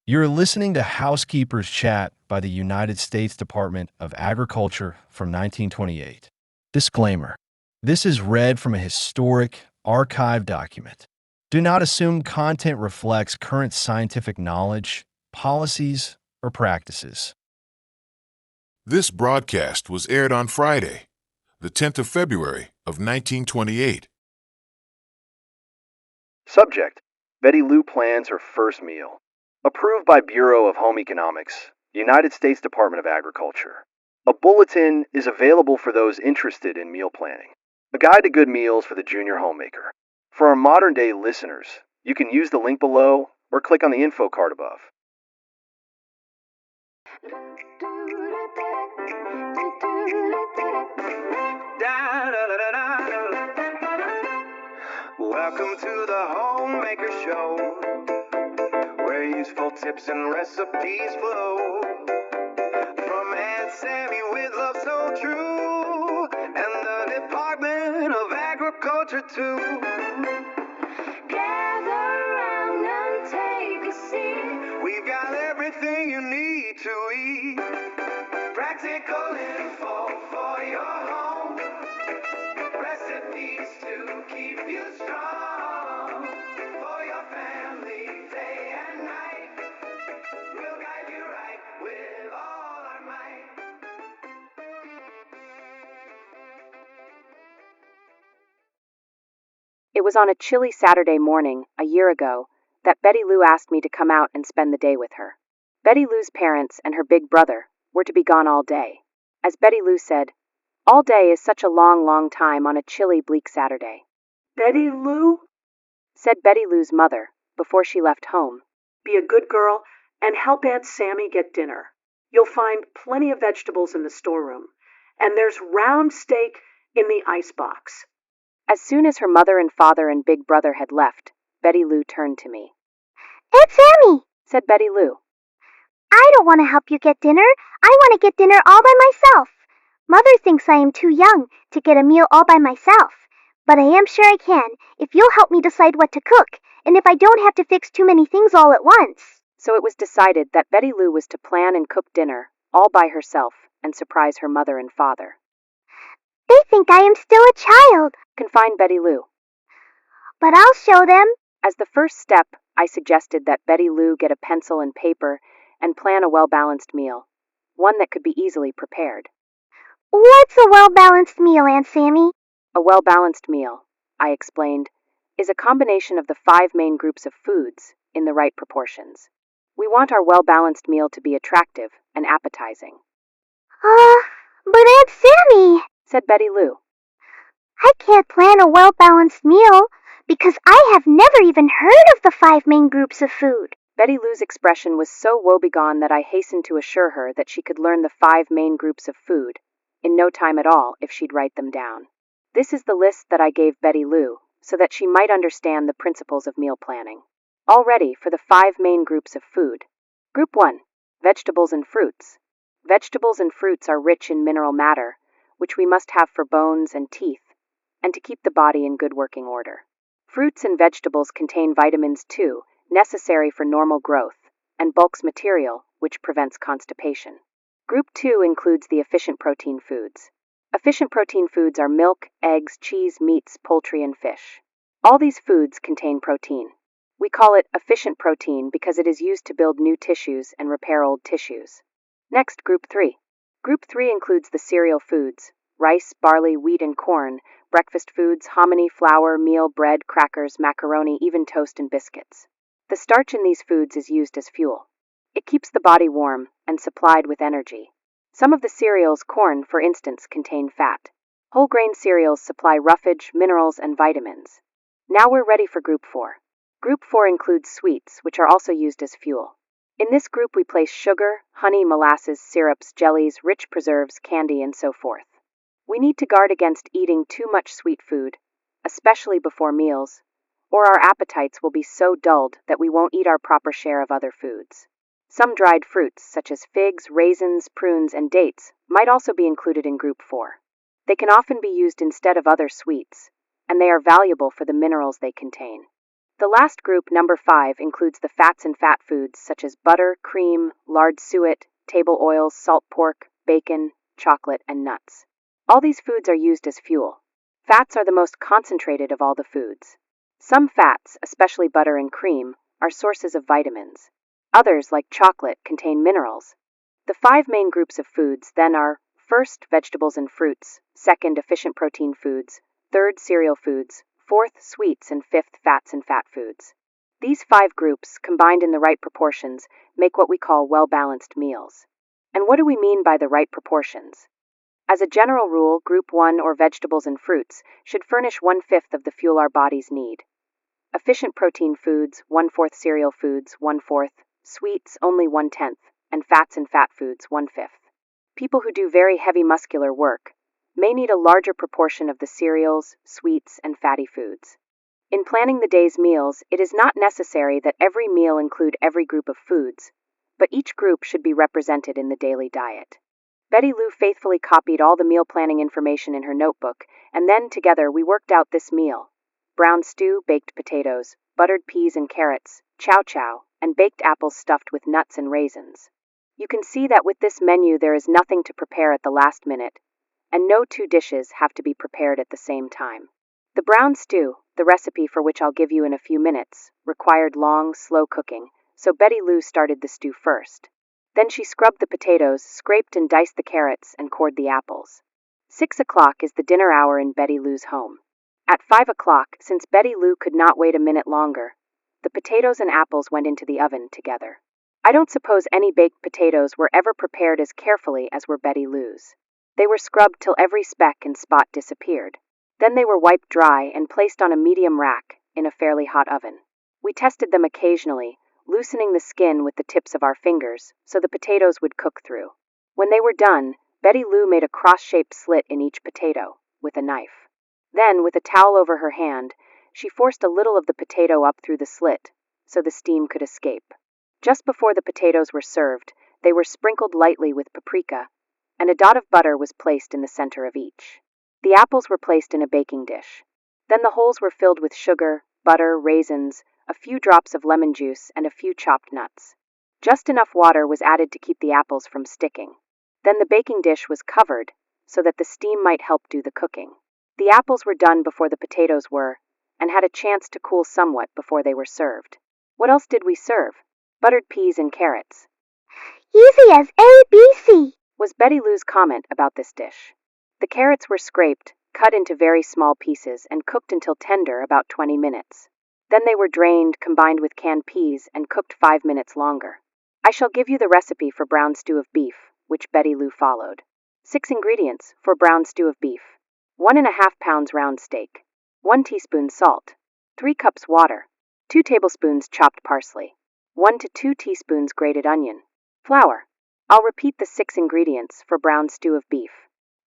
You're listening to Housekeepers Chat by the United States Department of Agriculture from 1928. Disclaimer. This is read from a historic, archived document. Do not assume content reflects current scientific knowledge, policies, or practices. This broadcast was aired on Friday, the 10th of February of 1928. Subject: Betty Lou plans her first meal. Approved by Bureau of Home Economics, United States Department of Agriculture. A bulletin is available for those interested in meal planning. A guide to good meals for the junior homemaker. For our modern-day listeners, you can use the link below or click on the info card above. Welcome to the Homemaker Show, where useful tips and recipes flow from Aunt Sammy with love so true, and the Department of Agriculture too. Gather round and take a seat. We've got everything you need to eat. Practical info for your home. Recipes to keep you strong. For your family, day and night. We'll guide you right with all our might. It was on a chilly Saturday morning, a year ago, that Betty Lou asked me to come out and spend the day with her. Betty Lou's parents and her big brother were to be gone all day. As Betty Lou said, all day is such a long, long time on a chilly, bleak Saturday. Betty Lou, Said Betty Lou's mother before she left home. be a good girl and help Aunt Sammy get dinner. You'll find plenty of vegetables in the storeroom, and there's round steak in the icebox. As soon as her mother and father and big brother had left, Betty Lou turned to me. Aunt Sammy, Said Betty Lou. I don't want to help you get dinner. I want to get dinner all by myself. Mother thinks I am too young to get a meal all by myself, but I am sure I can if you'll help me decide what to cook, and if I don't have to fix too many things all at once. So it was decided that Betty Lou was to plan and cook dinner all by herself and surprise her mother and father. They think I am still a child, Confided Betty Lou. but I'll show them. As the first step, I suggested that Betty Lou get a pencil and paper and plan a well-balanced meal, one that could be easily prepared. What's a well-balanced meal, Aunt Sammy? A well-balanced meal, I explained, is a combination of the 5 main groups of foods in the right proportions. We want our well-balanced meal to be attractive and appetizing, But Aunt Sammy, said Betty Lou. I can't plan a well-balanced meal because I have never even heard of the 5 main groups of food. Betty Lou's expression was so woebegone that I hastened to assure her that she could learn the 5 main groups of food in no time at all if she'd write them down. This is the list that I gave Betty Lou so that she might understand the principles of meal planning. All ready for the 5 main groups of food. Group 1. Vegetables and fruits. Vegetables and fruits are rich in mineral matter, which we must have for bones and teeth, and to keep the body in good working order. Fruits and vegetables contain vitamins too, necessary for normal growth, and bulks material, which prevents constipation. Group 2 includes the efficient protein foods. Efficient protein foods are milk, eggs, cheese, meats, poultry, and fish. All these foods contain protein. We call it efficient protein because it is used to build new tissues and repair old tissues. Next, Group 3. Group 3 includes the cereal foods: rice, barley, wheat, and corn, breakfast foods, hominy, flour, meal, bread, crackers, macaroni, even toast and biscuits. The starch in these foods is used as fuel. It keeps the body warm and supplied with energy. Some of the cereals, corn, for instance, contain fat. Whole grain cereals supply roughage, minerals, and vitamins. Now we're ready for Group 4. Group 4 includes sweets, which are also used as fuel. In this group we place sugar, honey, molasses, syrups, jellies, rich preserves, candy, and so forth. We need to guard against eating too much sweet food, especially before meals, or our appetites will be so dulled that we won't eat our proper share of other foods. Some dried fruits, such as figs, raisins, prunes, and dates, might also be included in Group 4. They can often be used instead of other sweets, and they are valuable for the minerals they contain. The last group, number 5, includes the fats and fat foods such as butter, cream, lard suet, table oils, salt pork, bacon, chocolate, and nuts. All these foods are used as fuel. Fats are the most concentrated of all the foods. Some fats, especially butter and cream, are sources of vitamins. Others, like chocolate, contain minerals. The 5 main groups of foods then are: first, vegetables and fruits; second, efficient protein foods; third, cereal foods; fourth, sweets; and fifth, fats and fat foods. These 5 groups, combined in the right proportions, make what we call well-balanced meals. And what do we mean by the right proportions? As a general rule, Group 1, or vegetables and fruits, should furnish 1/5 of the fuel our bodies need. Efficient protein foods, 1/4; cereal foods, 1/4; sweets, only 1/10; and fats and fat foods, 1/5. People who do very heavy muscular work may need a larger proportion of the cereals, sweets, and fatty foods. In planning the day's meals, it is not necessary that every meal include every group of foods, but each group should be represented in the daily diet. Betty Lou faithfully copied all the meal planning information in her notebook, and then together we worked out this meal: brown stew, baked potatoes, buttered peas and carrots, chow chow, and baked apples stuffed with nuts and raisins. You can see that with this menu there is nothing to prepare at the last minute, and no 2 dishes have to be prepared at the same time. The brown stew, the recipe for which I'll give you in a few minutes, required long, slow cooking, so Betty Lou started the stew first. Then she scrubbed the potatoes, scraped and diced the carrots, and cored the apples. 6 o'clock is the dinner hour in Betty Lou's home. At 5 o'clock, since Betty Lou could not wait a minute longer, the potatoes and apples went into the oven together. I don't suppose any baked potatoes were ever prepared as carefully as were Betty Lou's. They were scrubbed till every speck and spot disappeared. Then they were wiped dry and placed on a medium rack in a fairly hot oven. We tested them occasionally, loosening the skin with the tips of our fingers so the potatoes would cook through. When they were done, Betty Lou made a cross-shaped slit in each potato with a knife. Then, with a towel over her hand, she forced a little of the potato up through the slit so the steam could escape. Just before the potatoes were served, they were sprinkled lightly with paprika, and a dot of butter was placed in the center of each. The apples were placed in a baking dish. Then the holes were filled with sugar, butter, raisins, a few drops of lemon juice, and a few chopped nuts. Just enough water was added to keep the apples from sticking. Then the baking dish was covered so that the steam might help do the cooking. The apples were done before the potatoes were, and had a chance to cool somewhat before they were served. What else did we serve? Buttered peas and carrots. Easy as ABC, Was Betty Lou's comment about this dish. The carrots were scraped, cut into very small pieces, and cooked until tender, about 20 minutes. Then they were drained, combined with canned peas, and cooked 5 minutes longer. I shall give you the recipe for brown stew of beef, which Betty Lou followed. 6 ingredients for brown stew of beef: 1½ pounds round steak, 1 teaspoon salt, 3 cups water, 2 tablespoons chopped parsley, 1 to 2 teaspoons grated onion, flour. I'll repeat the 6 ingredients for brown stew of beef: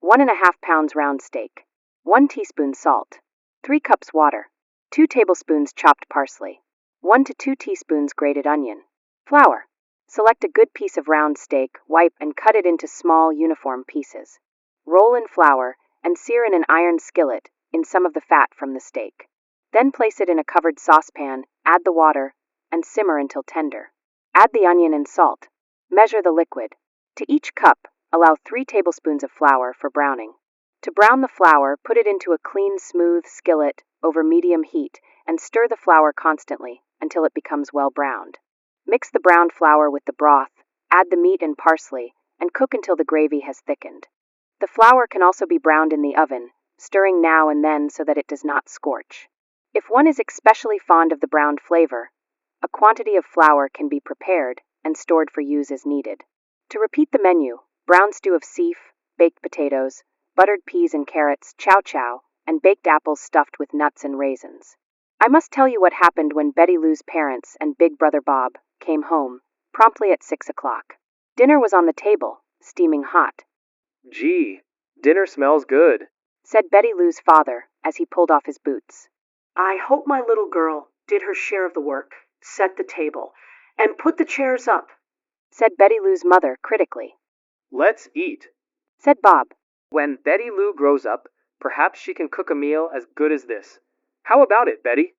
1½ pounds round steak, 1 teaspoon salt, 3 cups water, 2 tablespoons chopped parsley, 1 to 2 teaspoons grated onion, flour. Select a good piece of round steak, wipe and cut it into small, uniform pieces. Roll in flour and sear in an iron skillet in some of the fat from the steak. Then place it in a covered saucepan, add the water, and simmer until tender. Add the onion and salt. Measure the liquid. To each cup, allow 3 tablespoons of flour for browning. To brown the flour, put it into a clean, smooth skillet over medium heat and stir the flour constantly until it becomes well browned. Mix the browned flour with the broth, add the meat and parsley, and cook until the gravy has thickened. The flour can also be browned in the oven, stirring now and then so that it does not scorch. If one is especially fond of the browned flavor, a quantity of flour can be prepared and stored for use as needed. To repeat the menu: brown stew of beef, baked potatoes, buttered peas and carrots, chow chow, and baked apples stuffed with nuts and raisins. I must tell you what happened when Betty Lou's parents and Big Brother Bob came home, promptly at 6 o'clock. Dinner was on the table, steaming hot. Gee, dinner smells good, Said Betty Lou's father as he pulled off his boots. I hope my little girl did her share of the work, set the table, and put the chairs up. Said Betty Lou's mother critically. Let's eat. Said Bob. When Betty Lou grows up, perhaps she can cook a meal as good as this. How about it, Betty?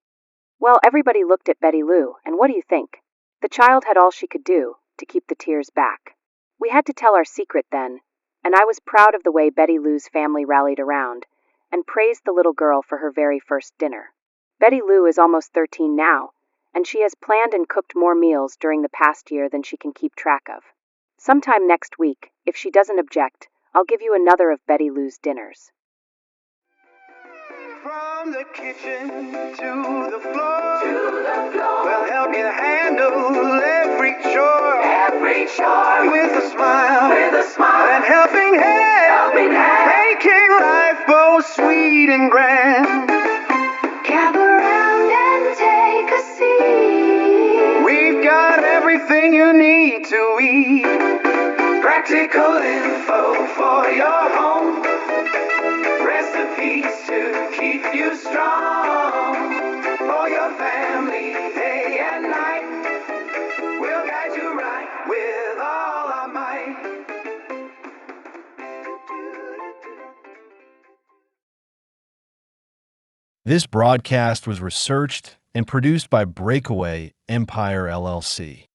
Well, everybody looked at Betty Lou, and what do you think? The child had all she could do to keep the tears back. We had to tell our secret then, and I was proud of the way Betty Lou's family rallied around and praised the little girl for her very first dinner. Betty Lou is almost 13 now, and she has planned and cooked more meals during the past year than she can keep track of. Sometime next week, if she doesn't object, I'll give you another of Betty Lou's dinners. From the kitchen to the floor, we'll help you handle every chore, with a smile, and helping hand, making life both sweet and grand. Gather round and take a seat. We've got everything you need to eat. Practical info for your home. Recipes to keep you strong. For your family, day and night. We'll guide you right with all our might. This broadcast was researched and produced by BreakAway Empire LLC.